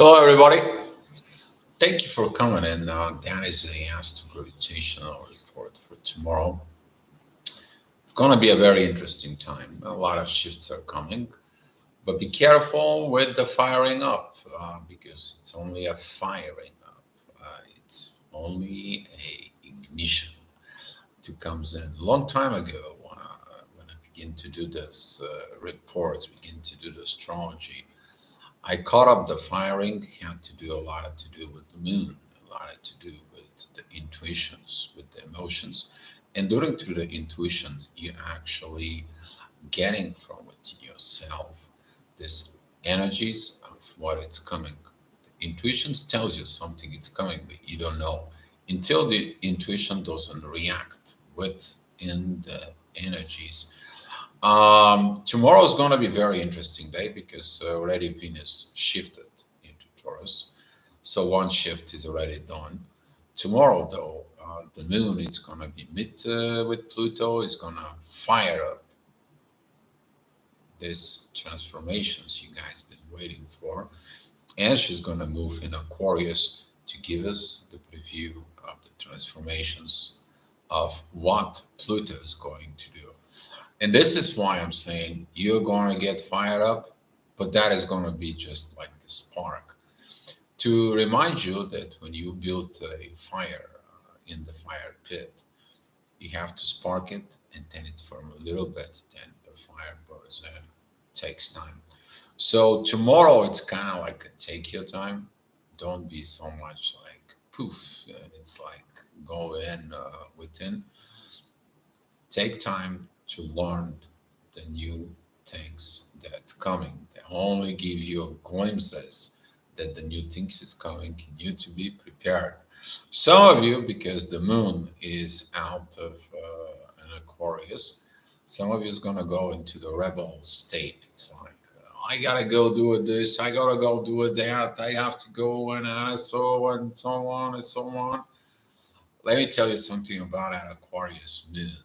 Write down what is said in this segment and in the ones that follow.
Hello, everybody. Thank you for coming in. That is the gravitational report for tomorrow. It's going to be a very interesting time. A lot of shifts are coming, but be careful with the firing up because it's only a firing up. It's only a ignition to comes in. A long time ago, when I began to do this reports, begin to do the astrology, I caught up the firing had to do a lot to do with the moon, a lot to do with the intuitions, with the emotions. And during through the intuition, you actually getting from within yourself this energies of what it's coming. The intuitions tells you something it's coming, but you don't know until the intuition doesn't react within the energies. Tomorrow is going to be a very interesting day because already Venus shifted into Taurus. So one shift is already done. Tomorrow, though, the moon is going to be mid with Pluto, is going to fire up these transformations you guys been waiting for. And she's going to move in Aquarius to give us the preview of the transformations of what Pluto is going to do. And this is why I'm saying you're going to get fired up, but that is going to be just like the spark. To remind you that when you build a fire in the fire pit, you have to spark it and then it from a little bit, then the fire burns in. Takes time. So tomorrow it's kind of like a take your time. Don't be so much like poof, and it's like go in within. Take time to learn the new things that's coming. They only give you glimpses that the new things is coming. You need to be prepared. Some of you, because the moon is out of an Aquarius, some of you is gonna go into the rebel state. It's like I gotta go do it this, I gotta go do it that, I have to go and so and so on and so on. Let me tell you something about an Aquarius moon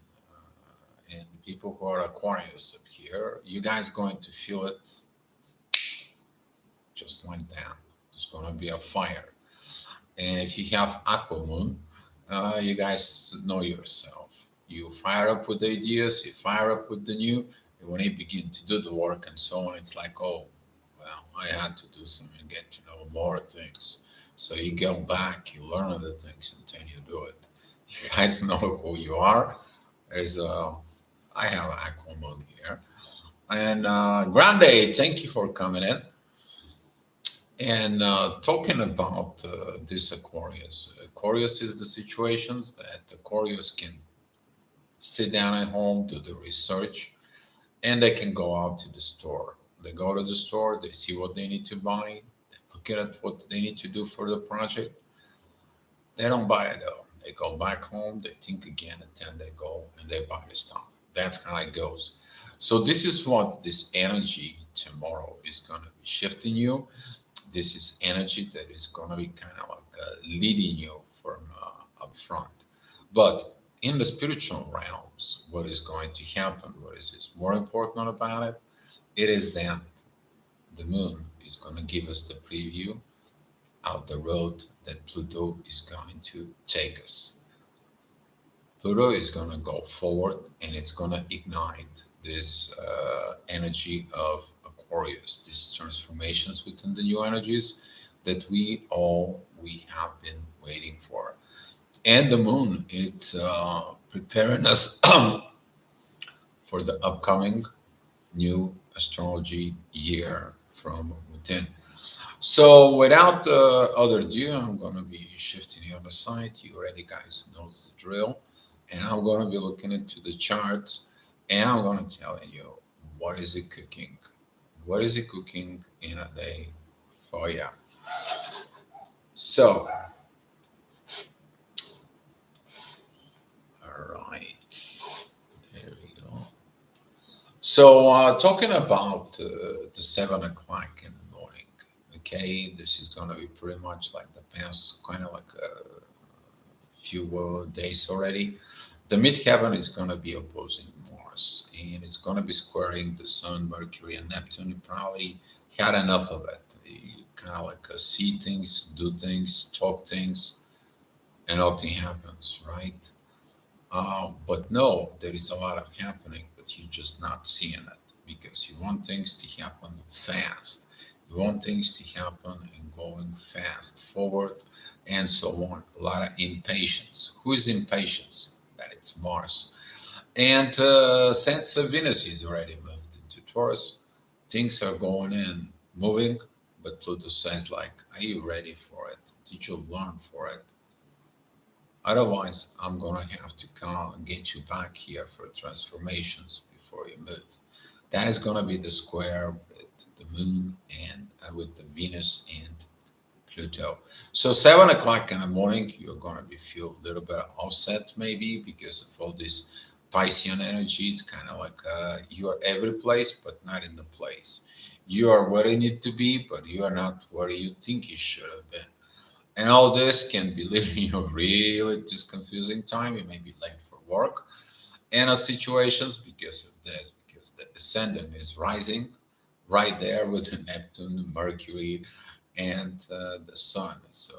and people who are Aquarius up here, you guys going to feel it just like that. It's going to be a fire. And if you have Aqua Moon, you guys know yourself. You fire up with ideas, you fire up with the new, and when you begin to do the work and so on, it's like, oh, well, I had to do something, get to know more things. So you go back, you learn other things, and then you do it. You guys know who you are. There's a I have Aqua Moon here. And Grande, thank you for coming in. And talking about this Aquarius. Aquarius is the situations that Aquarius can sit down at home, do the research, and they can go out to the store. They go to the store, they see what they need to buy, they look at what they need to do for the project. They don't buy it though. They go back home, they think again, and then they go and they buy the stuff. That's how it goes. So this is what this energy tomorrow is going to be shifting you. This is energy that is going to be kind of like leading you from up front. But in the spiritual realms, what is going to happen? What is more important about it? It is that the moon is going to give us the preview of the road that Pluto is going to take us. Pluto is going to go forward and it's going to ignite this energy of Aquarius, these transformations within the new energies that we have been waiting for. And the moon, it's preparing us for the upcoming new astrology year from within. So without other ado, I'm going to be shifting the other side. You already guys know the drill. And I'm going to be looking into the charts and I'm going to tell you what is it cooking. What is it cooking in a day for you? So, all right, there we go. So, talking about the 7 o'clock in the morning, okay, this is going to be pretty much like the past kind of like a few days already. The midheaven is going to be opposing Mars and it's going to be squaring the Sun, Mercury, and Neptune. You probably had enough of it. kind of like see things, do things, talk things, and nothing happens, right? But no, there is a lot of happening, but you're just not seeing it because you want things to happen fast. You want things to happen and going fast forward and so on. A lot of impatience. Who is impatience? That it's Mars. And since Venus is already moved into Taurus, things are going in, moving, but Pluto says like, are you ready for it? Did you learn for it? Otherwise, I'm gonna have to come and get you back here for transformations before you move. That is gonna be the square with the moon and with the Venus and Pluto. So 7 o'clock in the morning, you're gonna be feel a little bit offset maybe because of all this Piscean energy. It's kind of like you are every place, but not in the place. You are where you need to be, but you are not where you think you should have been. And all this can be leaving you really just confusing time. You may be late for work and situations because of this, because the ascendant is rising right there with the Neptune, Mercury, and the Sun. So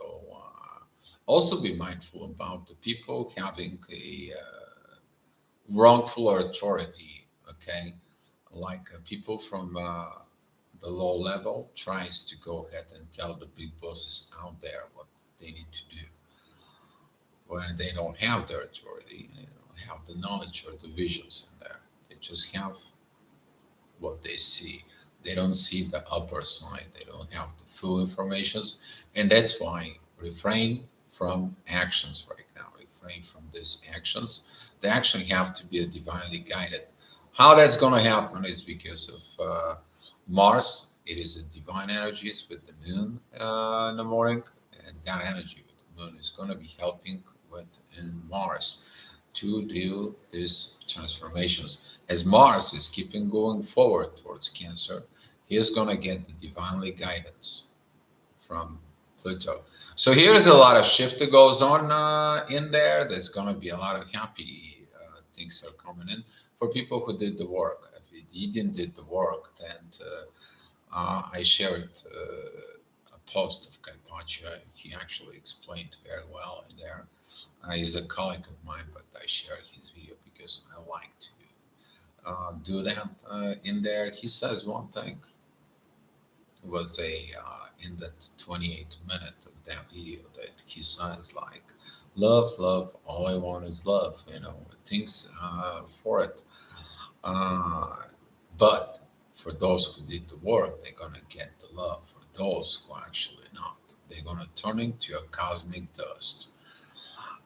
also be mindful about the people having a wrongful authority. Okay, like people from the low level tries to go ahead and tell the big bosses out there what they need to do when they don't have their authority, they don't have the knowledge or the visions in there. They just have what they see. They don't see the upper side. They don't have the full informations, and that's why refrain from actions right now. Refrain from these actions. They actually have to be divinely guided. How that's going to happen is because of Mars. It is a divine energies with the moon in the morning, and that energy with the moon is going to be helping with in Mars to do these transformations. As Mars is keeping going forward towards Cancer, he is going to get the divinely guidance from Pluto. So here's a lot of shift that goes on in there. There's going to be a lot of happy things are coming in for people who did the work. If you didn't did the work, then I shared a post of Kaipacha. He actually explained very well in there. He's a colleague of mine, but I share his video because I like to do that in there. He says one thing was a in that 28 minute of that video that he says like love, love, all I want is love, you know, things for it. Uh, but for those who did the work, they're gonna get the love. For those who actually not, they're gonna turn into a cosmic dust.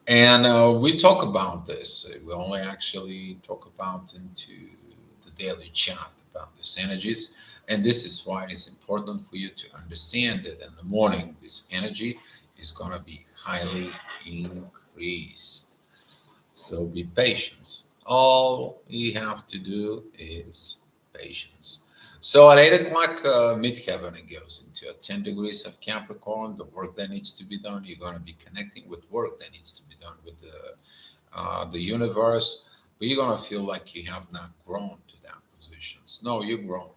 And we talk about this. We only actually talk about into the daily chat about these energies. And this is why it is important for you to understand that in the morning, this energy is going to be highly increased. So be patient. All you have to do is patience. So at 8 o'clock, midheaven, it goes into a 10 degrees of Capricorn. The work that needs to be done, you're going to be connecting with work that needs to be done with the universe. But you're going to feel like you have not grown to that positions. No, you've grown.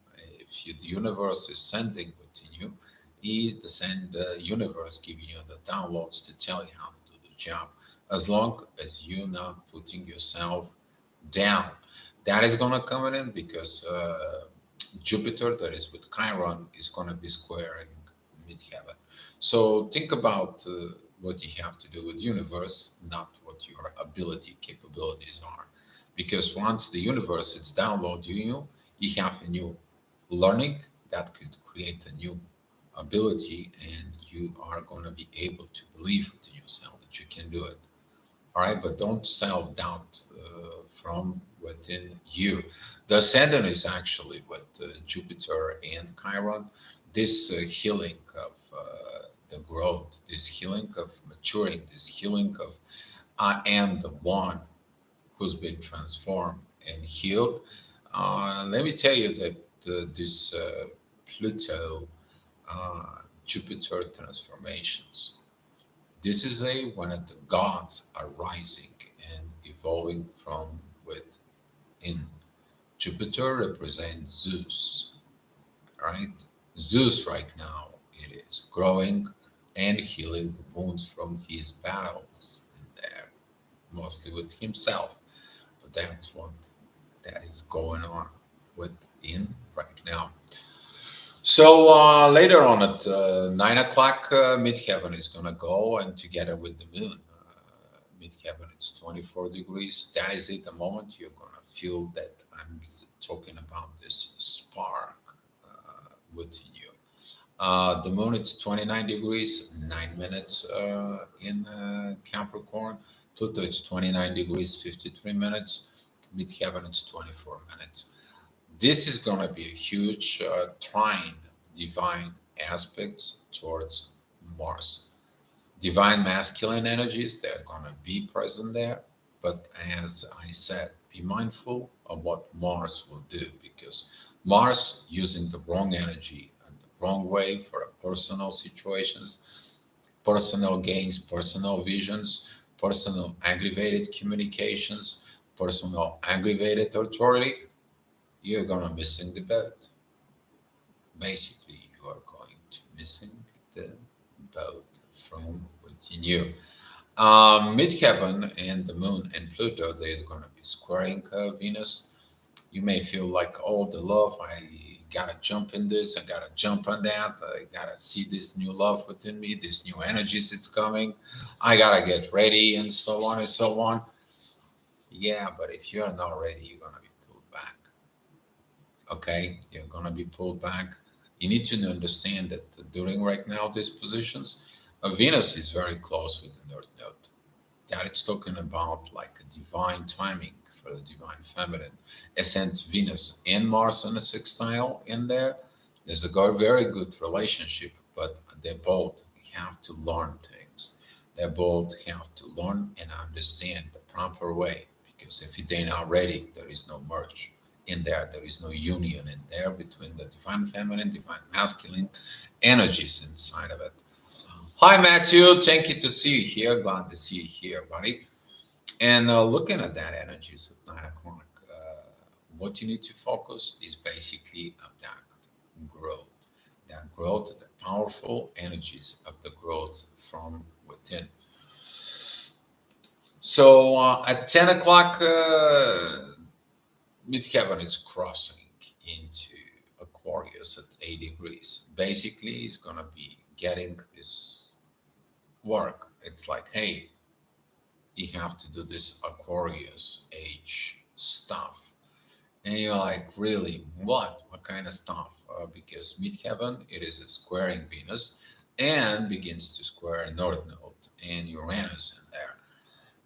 If the universe is sending within you, the send universe giving you the downloads to tell you how to do the job. As long as you're not putting yourself down, that is going to come in because Jupiter, that is with Chiron, is going to be squaring midheaven. So think about what you have to do with universe, not what your ability capabilities are. Because once the universe is download you, you have a new learning that could create a new ability, and you are going to be able to believe in yourself that you can do it. All right, but don't self doubt from within you. The ascendant is actually with Jupiter and Chiron. This healing of the growth, this healing of maturing, this healing of I am the one who's been transformed and healed. Let me tell you that this Pluto Jupiter transformations. This is a when the gods are rising and evolving from within. Jupiter represents Zeus, right? Zeus right now It is growing and healing the wounds from his battles in there, mostly with himself. But that's what that is going on within right now. So later on at 9 o'clock, midheaven is going to go, and together with the moon, midheaven is 24 degrees. That is it. The moment you're going to feel that I'm talking about this spark within you. The moon it's 29 degrees, 9 minutes in Capricorn. Pluto it's 29 degrees, 53 minutes. Midheaven it's 24 minutes. This is going to be a huge trine divine aspects towards Mars. Divine masculine energies, they're going to be present there. But as I said, be mindful of what Mars will do, because Mars using the wrong energy and the wrong way for personal situations, personal gains, personal visions, personal aggravated communications, personal aggravated authority, you're gonna missing the boat. Basically, you are going to missing the boat from within you. Midheaven and the Moon and Pluto, they're gonna be squaring Venus. You may feel like, oh, the love, I gotta jump in this, I gotta jump on that, I gotta see this new love within me, this new energies it's coming, I gotta get ready, and so on and so on. Yeah, but if you're not ready, you're gonna be pulled back. Okay, you're gonna be pulled back. You need to understand that during right now these positions, Venus is very close with the North Node. That it's talking about like a divine timing for the divine feminine. Essence Venus and Mars in a sextile in there. There's a very good relationship, but they both have to learn things. They both have to learn and understand the proper way, because if they're not ready, there is no merge in there. There is no union in there between the divine feminine, divine masculine energies inside of it. Hi, Matthew. Thank you to see you here. Glad to see you here, buddy. And looking at that energies at 9 o'clock, what you need to focus is basically of that growth. That growth, the powerful energies of the growth from within. So at 10 o'clock, midheaven is crossing into Aquarius at 8 degrees. Basically, it's going to be getting this work. It's like, hey, you have to do this Aquarius age stuff. And you're like, really, what? What kind of stuff? Because midheaven, it is a squaring Venus and begins to square North Node and Uranus in there.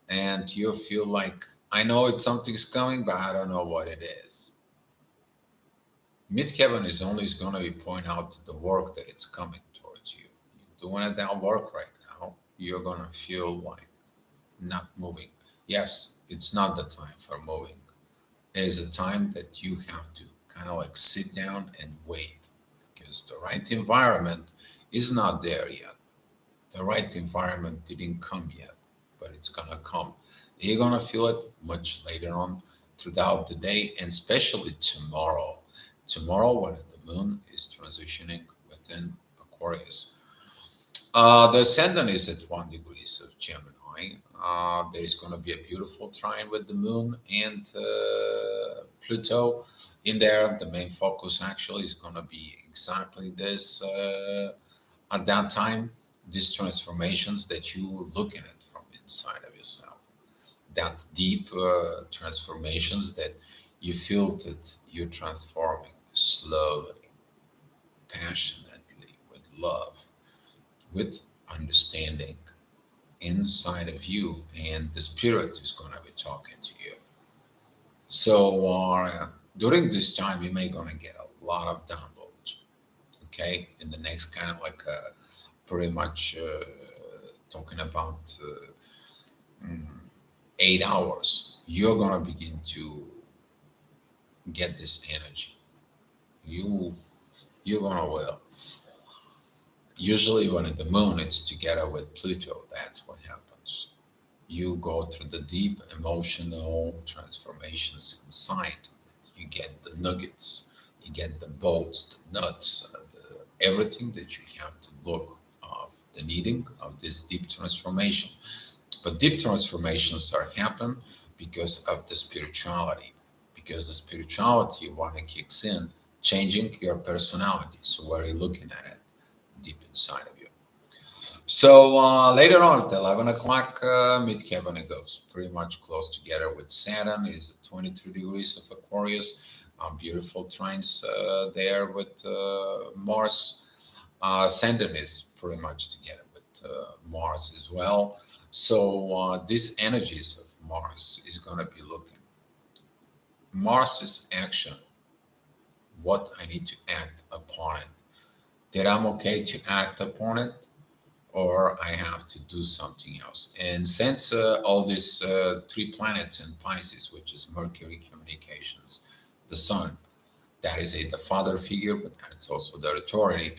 And you feel like, I know it's something's coming, but I don't know what it is. Midheaven is only going to be pointing out the work that it's coming towards you. You're doing that work right now. You're going to feel like not moving. Yes, it's not the time for moving. It is a time that you have to kind of like sit down and wait, because the right environment is not there yet. The right environment didn't come yet, but it's gonna come. You're gonna feel it much later on throughout the day, and especially tomorrow. Tomorrow, when the moon is transitioning within Aquarius. The ascendant is at 1 degrees of Gemini. There is going to be a beautiful trine with the moon and Pluto in there. The main focus actually is going to be exactly this at that time, these transformations that you looking at from inside of yourself, that deep transformations that you feel that you're transforming slowly, passionately, with love, with understanding inside of you, and the spirit is going to be talking to you. So during this time, you may going to get a lot of downloads. Okay, in the next kind of like pretty much talking about 8 hours, you're going to begin to get this energy. You you're going to will. Usually, when the moon is together with Pluto, that's what happens. You go through the deep emotional transformations inside. You get the nuggets, you get the bolts, the nuts, everything that you have to look of the needing of this deep transformation. But deep transformations are happen because of the spirituality, because the spirituality when it kicks in, changing your personality. So where are you looking at it? Deep inside of you. So later on at 11 o'clock, mid-heaven it goes pretty much close together with Saturn. Is 23 degrees of Aquarius. Beautiful trines there with Mars. Saturn is pretty much together with Mars as well. So these energies of Mars is going to be looking. Mars's action, what I need to act upon it. That I'm okay to act upon it, or I have to do something else. And since all these three planets in Pisces, which is Mercury, communications, the Sun, that is the father figure, but it's also the authority,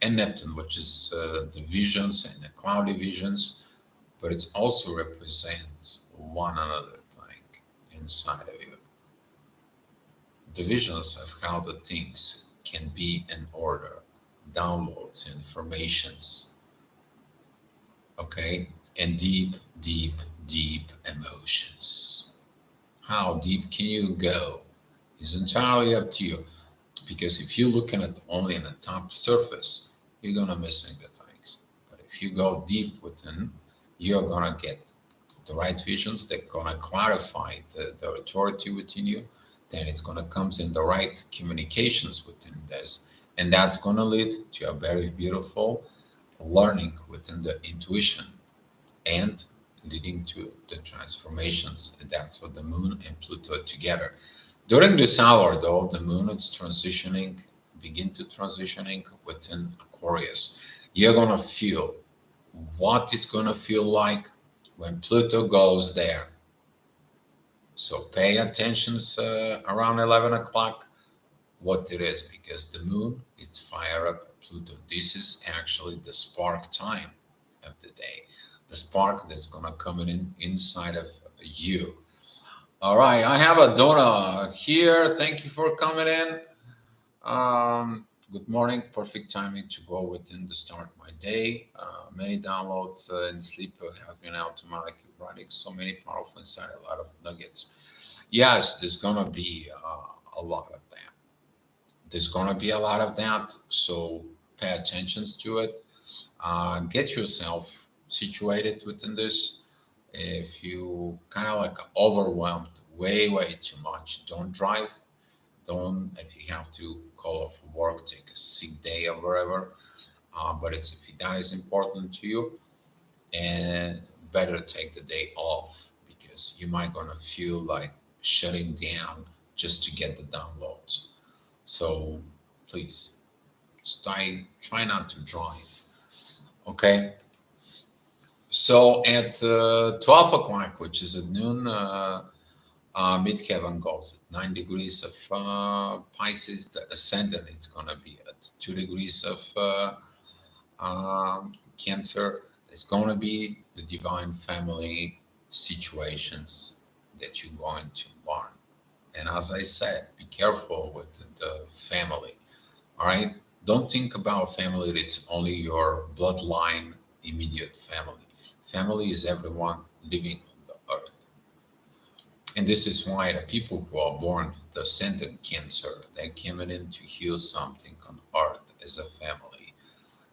and Neptune, which is the visions and the cloudy visions, but it also represents one another thing inside of you. The visions of how the things can be in order, downloads, informations, okay, and deep, deep, deep emotions. How deep can you go is entirely up to you. Because if you're looking at only in the top surface, you're gonna missing the things. But if you go deep within, you're gonna get the right visions that gonna clarify the authority within you. Then it's gonna comes in the right communications within this, and that's gonna lead to a very beautiful learning within the intuition and leading to the transformations. And that's what the moon and Pluto together. During this hour, though, the moon is transitioning, begin to transitioning within Aquarius. You're gonna feel what it's gonna feel like when Pluto goes there. So pay attention around 11 o'clock what it is, because the moon, it's fire up Pluto. This is actually the spark time of the day. The spark that's gonna come in inside of you. All right, I have a Donna here. Thank you for coming in. Good morning. Perfect timing to go within the start of my day. Many downloads and sleep has been automatically writing. So many powerful inside, a lot of nuggets. Yes, there's gonna be a lot of that. There's gonna be a lot of that. So pay attention to it. Get yourself situated within this. If you kind of like overwhelmed way too much, don't drive. Don't, if you have to call off work, take a sick day or whatever. But it's if that is important to you, and better take the day off, because you might gonna feel like shutting down just to get the downloads. So please try not to drive. Okay. So at 12 o'clock, which is at noon, midheaven goes at 9 degrees of Pisces. The ascendant, it's going to be at 2 degrees of Cancer. It's going to be the divine family situations that you're going to learn. And as I said, be careful with the family. All right. Don't think about family that's only your bloodline, immediate family. Family is everyone living on the earth. And this is why the people who are born with the ascendant Cancer, they're coming in to heal something on earth as a family.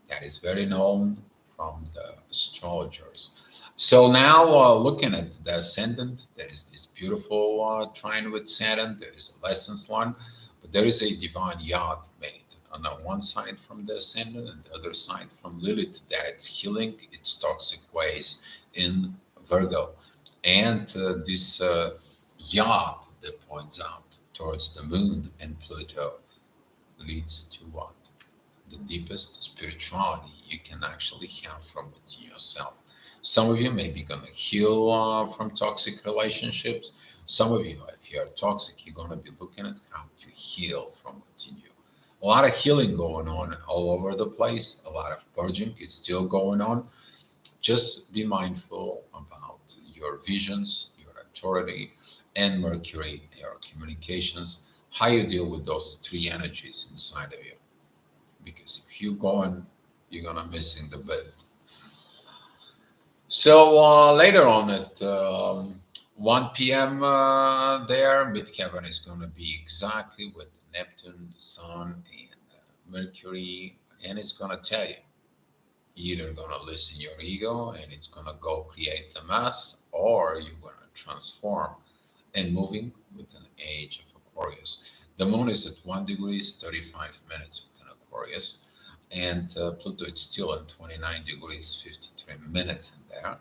That is very known from the astrologers. So now looking at the ascendant, there is this beautiful trine with Saturn. There is a lessons learned, but there is a divine yacht made on the one side from the ascendant and the other side from Lilith, that it's healing its toxic ways in Virgo. And this yacht that points out towards the moon and Pluto leads to what? The deepest spirituality you can actually have from within yourself. Some of you may be going to heal from toxic relationships. Some of you, if you are toxic, you're going to be looking at how to heal from within you. A lot of healing going on all over the place. A lot of purging is still going on. Just be mindful about your visions, your authority, and Mercury, your communications, how you deal with those three energies inside of you. because if you go and you're gonna missing the bit. So later on at 1 p.m. There, midheaven is going to be exactly with Neptune, the Sun, and Mercury, and it's going to tell you either going to listen your ego and it's going to go create the mess, or you're going to transform and moving with an age of Aquarius. The moon is at 1 degrees 35 minutes with an Aquarius, and Pluto is still at 29 degrees 53 minutes in there.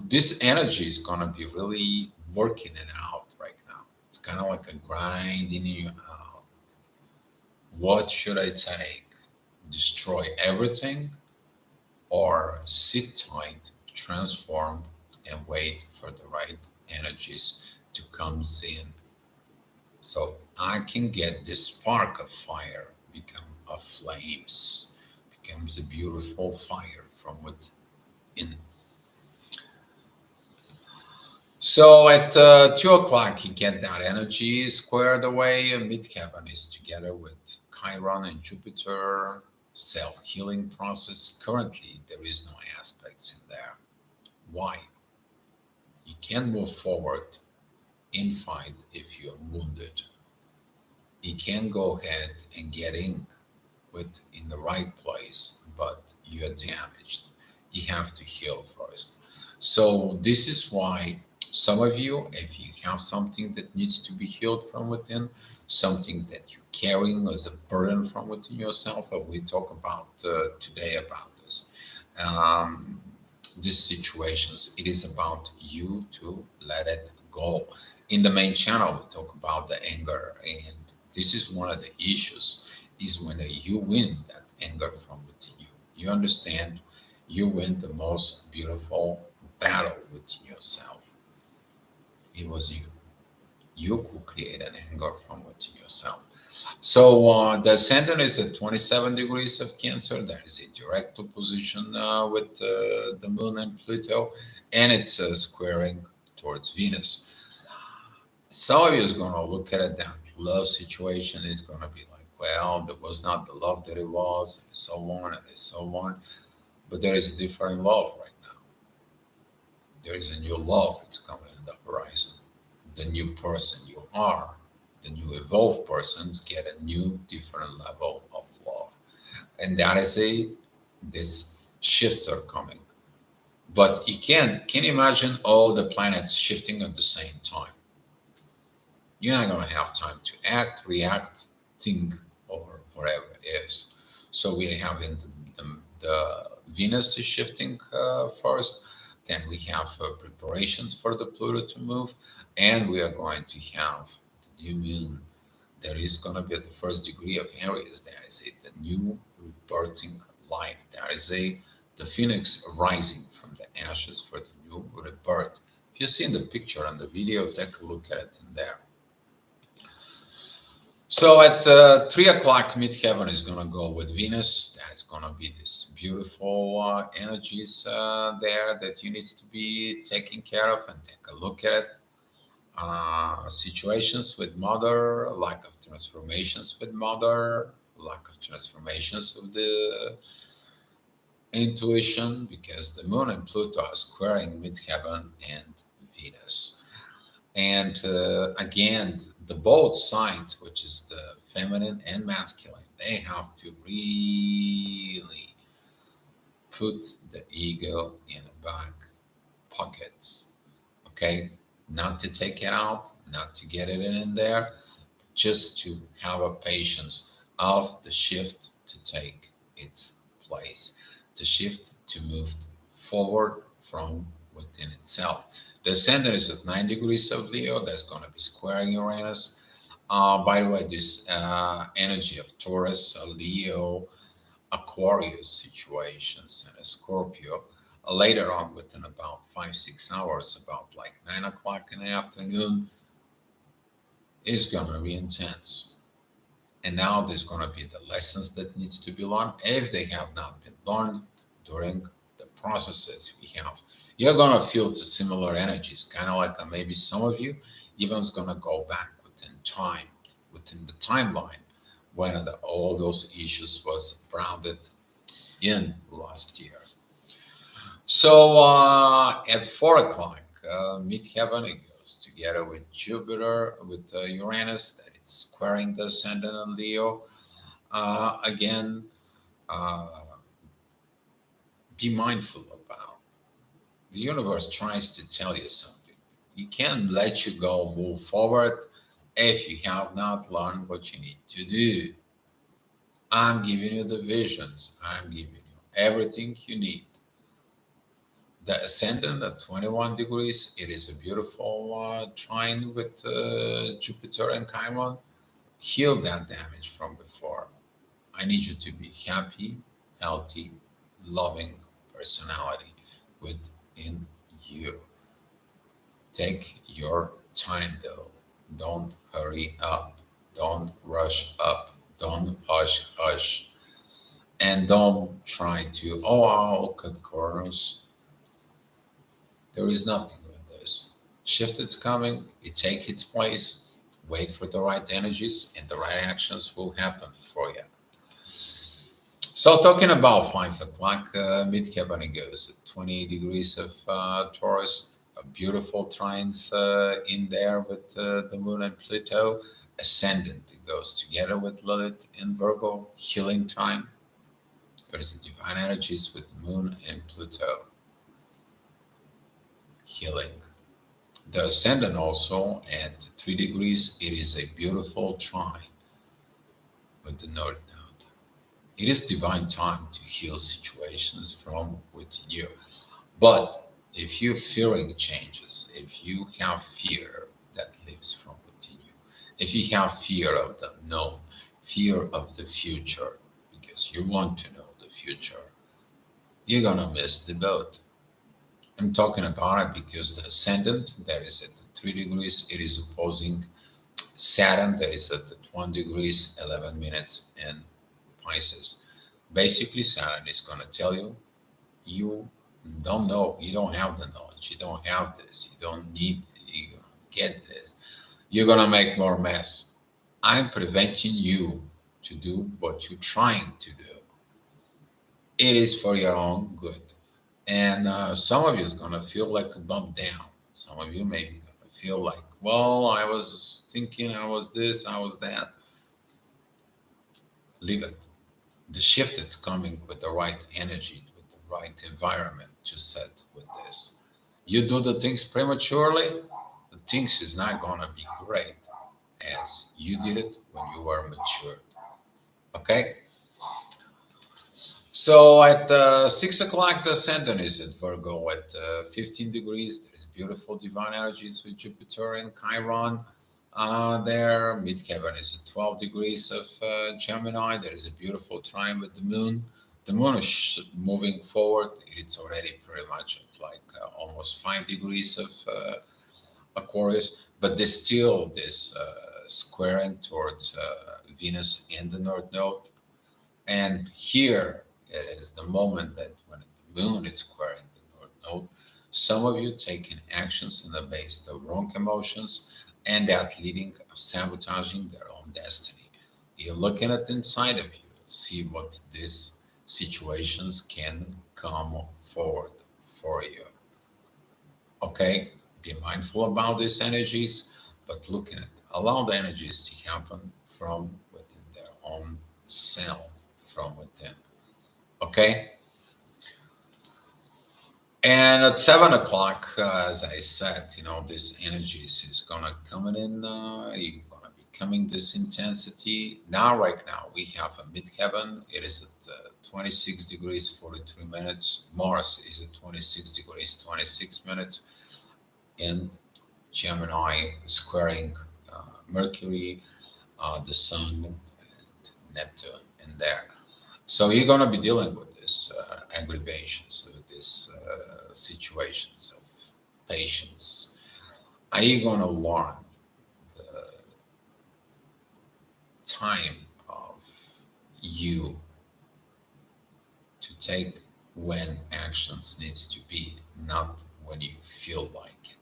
This energy is going to be really working it out right now. It's kind of like a grinding you out. What should I take? Destroy everything, or sit tight, transform, and wait for the right energies to come in, so I can get this spark of fire become a flames, becomes a beautiful fire from within. So at 2 o'clock, you get that energy squared away. Midheaven is together with Chiron and Jupiter, self healing process. Currently, there is no aspects in there. Why? You can move forward in fight if you're wounded. You can go ahead and get in with in the right place, but you're damaged. You have to heal first. So this is why some of you, if you have something that needs to be healed from within, something that you're carrying as a burden from within yourself, we talk about today about this. Um, these situations, it is about you to let it go. In the main channel, we talk about the anger, and this is one of the issues is when you win that anger from within you. You understand you win the most beautiful battle within yourself. It was you. You could create an anger from within yourself. So the ascendant is at 27 degrees of Cancer. That is a direct opposition with the Moon and Pluto, and it's squaring towards Venus. Some of you is going to look at it, that love situation is going to be like, well, that was not the love that it was, and so on and so on. But there is a different love right now. There is a new love that's coming in the horizon. The new person you are, the new evolved persons get a new, different level of love, and that is a these shifts are coming. But you can you imagine all the planets shifting at the same time? You're not going to have time to act, react, think, or whatever it is. So we have in the Venus is shifting first. Then we have preparations for the Pluto to move, and we are going to have the new moon. There is going to be at the first degree of Aries. That is it, the new rebirthing life. That is a the phoenix rising from the ashes for the new rebirth. If you see in the picture and the video, take a look at it in there. So at 3 o'clock, midheaven is going to go with Venus. That's going to be this beautiful energies there that you need to be taking care of and take a look at it. Situations with mother, lack of transformations with mother, lack of transformations of the intuition, because the moon and Pluto are squaring midheaven and Venus. And again, the both sides, which is the feminine and masculine, they have to really put the ego in the back pockets. Okay, not to take it out, not to get it in there, just to have a patience of the shift to take its place, the shift to move forward from within itself. The ascendant is at 9 degrees of Leo. That's going to be squaring Uranus. By the way, this energy of Taurus, Leo, Aquarius situations, and a Scorpio later on within about 5-6 hours, about like 9 o'clock in the afternoon, is going to be intense. And now there's going to be the lessons that needs to be learned if they have not been learned during the processes we have. You're going to feel the similar energies, kind of like maybe some of you even is going to go back within time, within the timeline, when all those issues was grounded in last year. So at 4 o'clock, midheaven it goes together with Jupiter, with Uranus, that it's squaring the ascendant in Leo. Again, uh, be mindful about the universe tries to tell you something. You can't let you go move forward if you have not learned what you need to do. I'm giving you the visions. I'm giving you everything you need. The ascendant at 21 degrees, it is a beautiful trine with Jupiter and Chiron. Heal that damage from before. I need you to be happy, healthy, loving personality within you. Take your time though. Don't hurry up. Don't rush up. Don't hush hush. And don't try to, oh, I'll cut corners. There is nothing with this. Shift is coming, it takes its place. Wait for the right energies, and the right actions will happen for you. So, talking about 5 o'clock, midheaven it goes at 20 degrees of Taurus. A beautiful trines in there with the moon and Pluto. Ascendant it goes together with Lilith in Virgo. Healing time. There is divine energies with moon and Pluto. Healing. The ascendant also at 3 degrees, it is a beautiful trine with the North Node. It is divine time to heal situations from within you. But if you're fearing changes, if you have fear that lives from within you, if you have fear of the known, fear of the future, because you want to know the future, you're gonna miss the boat. I'm talking about it because the ascendant that is at the 3 degrees, it is opposing Saturn that is at the 1 degrees, 11 minutes in Pisces. Basically, Saturn is going to tell you, you don't know, you don't have the knowledge, you don't have this, you don't need, you get this. You're going to make more mess. I'm preventing you to do what you're trying to do. It is for your own good. And some of you is going to feel like a bump down. Some of you maybe going to feel like, well, I was thinking I was this, I was that. Leave it. The shift is coming with the right energy, with the right environment, just said with this. You do the things prematurely, the things is not going to be great as you did it when you were mature. Okay? So at 6 o'clock, the ascendant is at Virgo at 15 degrees. There is beautiful divine energies with Jupiter and Chiron there. Midheaven is at 12 degrees of Gemini. There is a beautiful trine with the moon. The moon is moving forward. It's already pretty much at like almost 5 degrees of Aquarius, but there's still this squaring towards Venus in the North Node. And here it is the moment that when the moon is squaring the North Node, some of you taking actions in the base, the wrong emotions, and that leading of sabotaging their own destiny. You're looking at inside of you, see what these situations can come forward for you. Okay, be mindful about these energies, but looking at allow the energies to happen from within their own self, from within. Okay, and at 7 o'clock, as I said, this energies is gonna coming in. You're gonna be coming this intensity now. Right now, we have a midheaven. It is at 26 degrees 43 minutes. Mars is at 26 degrees 26 minutes in Gemini, squaring Mercury, the Sun, and Neptune in there. So you're going to be dealing with this aggravations, with these situations of patience. Are you going to learn the time of you to take when actions needs to be, not when you feel like it?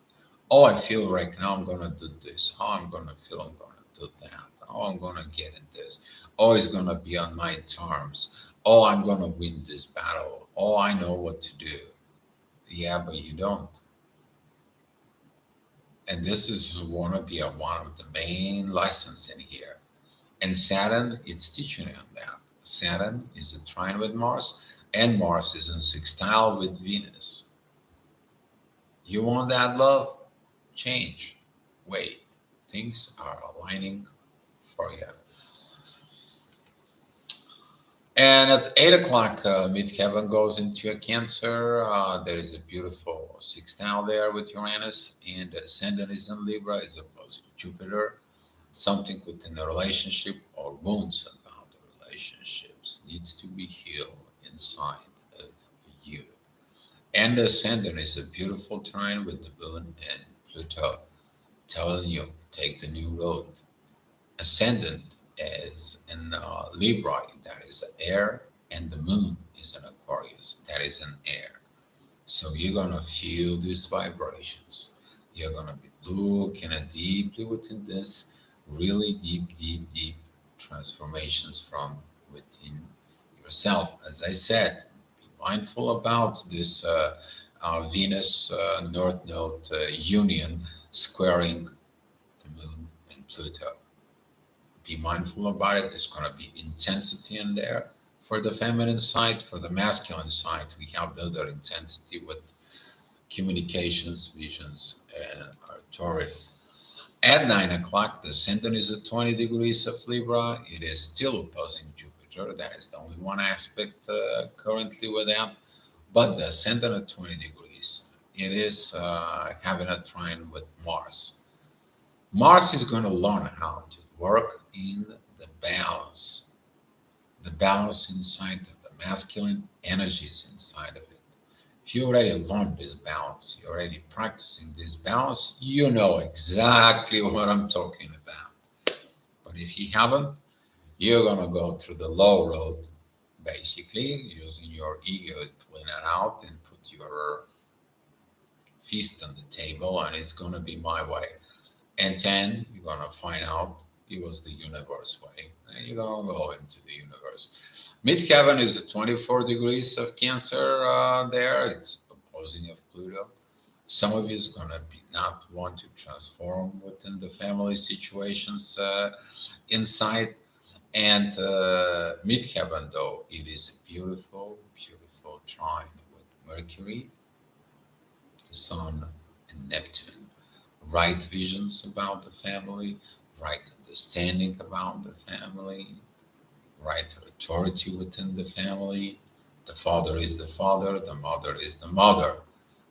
Oh, I feel right now I'm going to do this. Oh, I'm going to feel I'm going to do that. Oh, I'm going to get in this. Oh, it's going to be on my terms. Oh, I'm going to win this battle. Oh, I know what to do. Yeah, but you don't. And this is going to be one of the main lessons in here. And Saturn, it's teaching you on that. Saturn is a trine with Mars, and Mars is in sextile with Venus. You want that love? Change. Wait. Things are aligning for you. And at 8 o'clock, midheaven goes into a Cancer. There is a beautiful sextile there with Uranus, and ascendant is in Libra, is opposed to Jupiter. Something within a relationship or wounds about the relationships needs to be healed inside of you. And the ascendant is a beautiful trine with the moon and Pluto telling you take the new road. Ascendant is in Libra, that is an air, and the moon is an Aquarius, that is an air. So you're gonna feel these vibrations. You're gonna be looking at deeply within this, really deep, deep, deep transformations from within yourself. As I said, be mindful about this Venus North Node union squaring the moon and Pluto. Be mindful about it. There's going to be intensity in there. For the feminine side, for the masculine side, we have the other intensity with communications, visions, and authority. At 9 o'clock, the ascendant is at 20 degrees of Libra. It is still opposing Jupiter. That is the only one aspect currently with that. But the ascendant at 20 degrees, it is having a trine with Mars. Mars is going to learn how to work in the balance inside of the masculine energies inside of it. If you already learned this balance, you're already practicing this balance, you know exactly what I'm talking about. But if you haven't, you're going to go through the low road, basically, using your ego to clean it out and put your feast on the table, and it's going to be my way. And then you're gonna find out it was the universe way. And you're gonna go into the universe. Midheaven is at 24 degrees of Cancer there. It's opposing of Pluto. Some of you is gonna be not want to transform within the family situations inside. And Midheaven, though, it is a beautiful, beautiful trine with Mercury, the Sun, and Neptune. Right visions about the family, right understanding about the family, right authority within the family. The father is the father, the mother is the mother.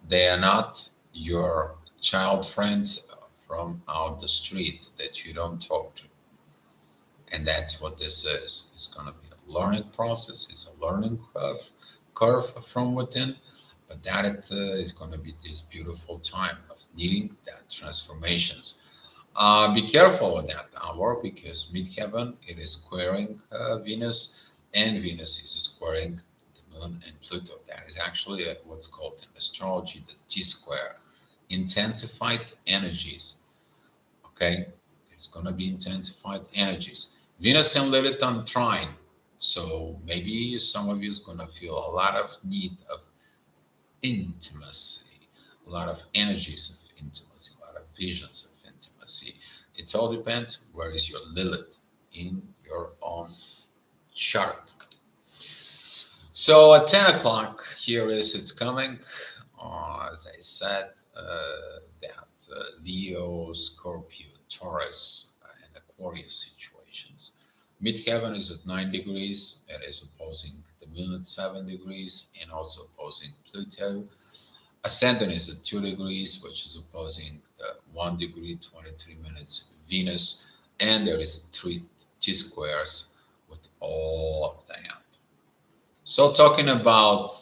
They are not your child friends from out the street that you don't talk to. And that's what this is. It's going to be a learning process, it's a learning curve from within. But that is going to be this beautiful time of needing that transformations. Be careful with that hour because midheaven it is squaring Venus, and Venus is squaring the Moon and Pluto. That is actually what's called in astrology the T square, intensified energies. Okay, it's going to be intensified energies. Venus and Lilith on trine, so maybe some of you is going to feel a lot of need of intimacy, a lot of energies of intimacy, a lot of visions of intimacy. It all depends where is your Lilith in your own chart. So at 10 o'clock, here is it's coming. As I said, that Leo, Scorpio, Taurus, and Aquarius situations. Midheaven is at 9 degrees. It is opposing the moon at 7 degrees and also opposing Pluto. Ascendant is at 2 degrees, which is opposing the 1 degree, 23 minutes Venus. And there is 3 T squares with all of that. So talking about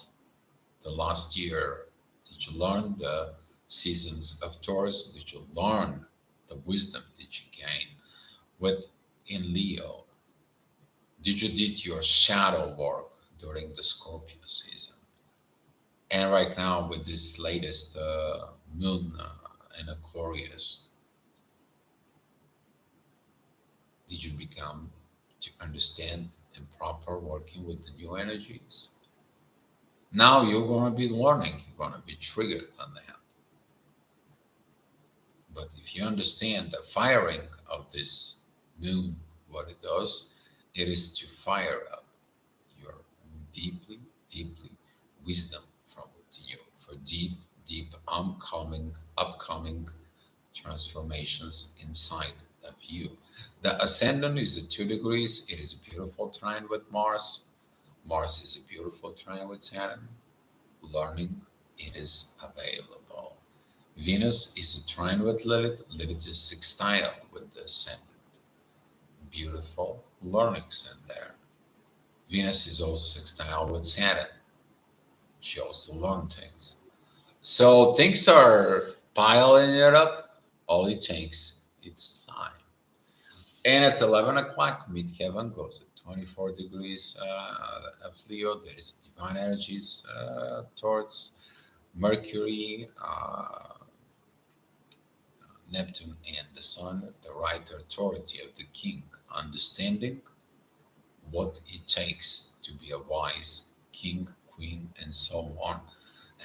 the last year, did you learn the seasons of Taurus? Did you learn the wisdom that you gain with in Leo? Did you did your shadow work during the Scorpio season? And right now with this latest moon in Aquarius, did you become to understand and proper working with the new energies. Now you're going to be learning, you're going to be triggered on that. But if you understand the firing of this moon, what it does, it is to fire up your deeply, deeply wisdom from within you for deep, deep upcoming transformations inside of you. The ascendant is at 2 degrees. It is a beautiful trine with Mars. Mars is a beautiful trine with Saturn. Learning, it is available. Venus is a trine with Lilith. Lilith is sextile with the ascendant. Beautiful learnings in there. Venus is also sextile with Saturn. She also learns things. So things are piling it up. All it takes is time. And at 11 o'clock, midheaven goes at 24 degrees of Leo. There is divine energies towards Mercury, Neptune, and the Sun, the right authority of the king, understanding what it takes to be a wise king, queen, and so on.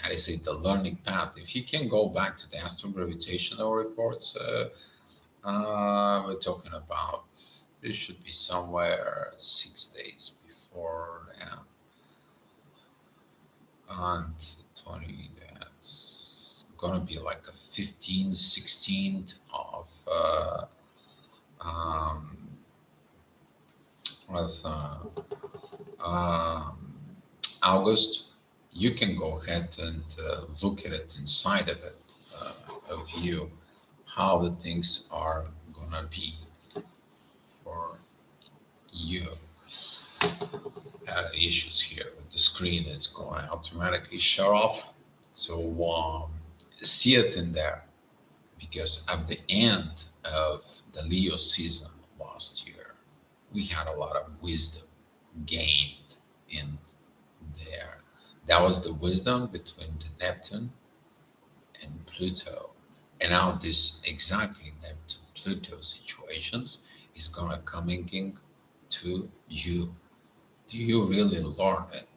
That is it, the learning path. If you can go back to the astro-gravitational reports, we're talking about this should be somewhere 6 days before now. And 20, that's gonna be like a 15th, 16th um, of August. You can go ahead and look at it inside of it, of you, how the things are gonna be for you. Issues here with the screen, it's going to automatically shut off. So see it in there, because at the end of the Leo season last year, we had a lot of wisdom gained in there. That was the wisdom between the Neptune and Pluto. And now this exactly Neptune Pluto situations is gonna coming into you. Do you really learn it?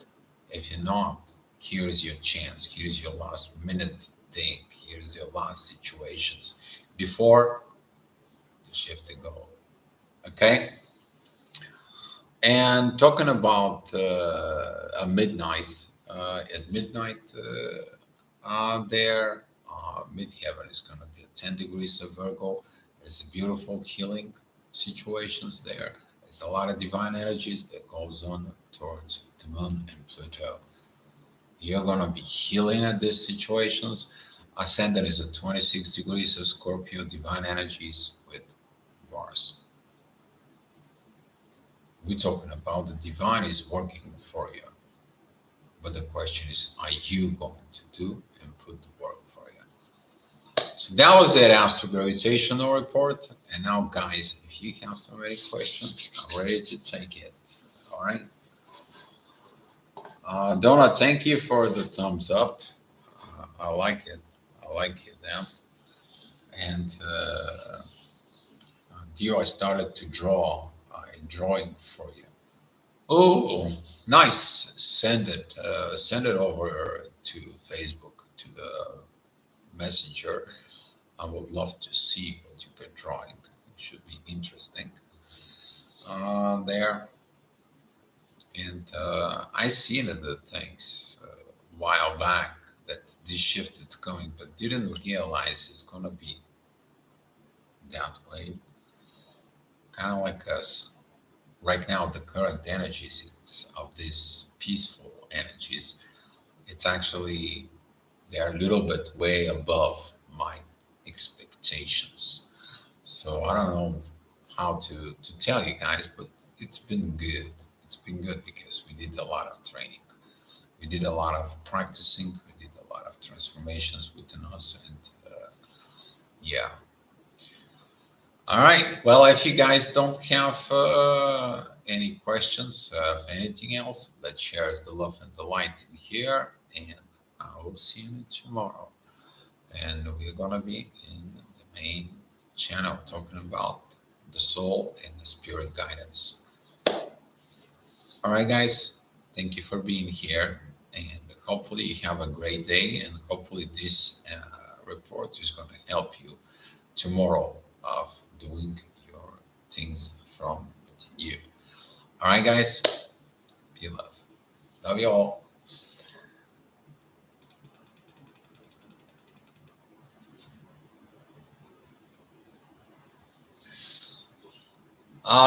If you're not, here is your chance. Here is your last minute thing. Here is your last situations before the shift to go. Okay. And talking about a midnight, at midnight there, midheaven is going to be at 10 degrees of Virgo. There's a beautiful healing situations there. There's a lot of divine energies that goes on towards the moon and Pluto. You're going to be healing at these situations. Ascendant is at 26 degrees of Scorpio, divine energies with Mars. We're talking about the divine is working for you. But the question is, are you going to do and put the work for you? So that was that astro-gravitational report. And now, guys, if you have so many questions, I'm ready to take it. All right. Donna, thank you for the thumbs up. I like it. I like it now. And Dio, I started to draw a drawing for you. Oh, nice. Send it. Send it over to Facebook, to the messenger. I would love to see what you've been drawing. It should be interesting there. And I seen the things a while back that this shift is coming, but didn't realize it's gonna be that way. Kind of like us right now, the current energies it's of these peaceful energies. It's actually they are a little bit way above my expectations. So I don't know how to tell you guys, but it's been good. It's been good because we did a lot of training. We did a lot of practicing. We did a lot of transformations within us. And yeah. All right. Well, if you guys don't have any questions of anything else, let's share the love and the light in here. And I will see you tomorrow. And we're going to be in the main channel talking about the soul and the spirit guidance. All right, guys, thank you for being here. And hopefully, you have a great day. And hopefully, this report is going to help you tomorrow of doing your things from within you. All right, guys, be love. Love you all.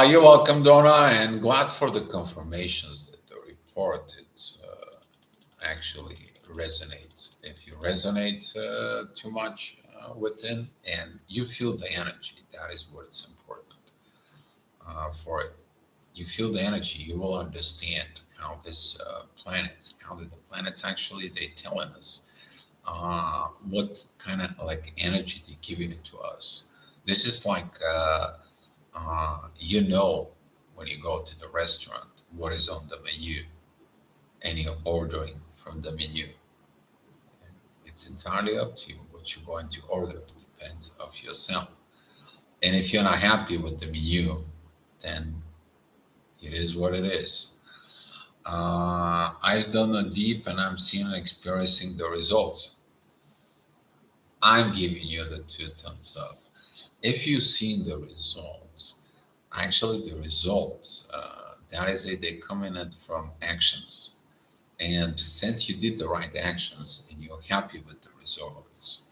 You're welcome, Donna, and glad for the confirmations that the report actually resonates. If you resonate too much within and you feel the energy, that is what's important for it. You feel the energy, you will understand how this how the planets actually they telling us what kind of like energy they're giving it to us. This is like you know when you go to the restaurant what is on the menu and you're ordering from the menu. It's entirely up to you what you're going to order. It depends of yourself. And if you're not happy with the menu, then it is what it is. I've done a deep and I'm seeing and experiencing the results. I'm giving you the two thumbs up. If you've seen the results, actually the results, that is it, they come in it from actions. And since you did the right actions and you're happy with the results,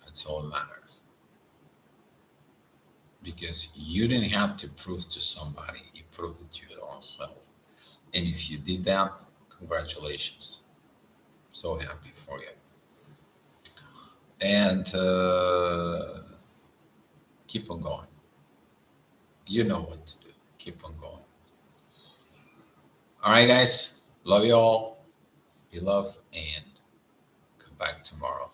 that's all that matters. Because you didn't have to prove to somebody, you proved it to your own self. And if you did that, congratulations. So happy for you. And keep on going. You know what to do. Keep on going. All right, guys. Love you all. Be loved and come back tomorrow.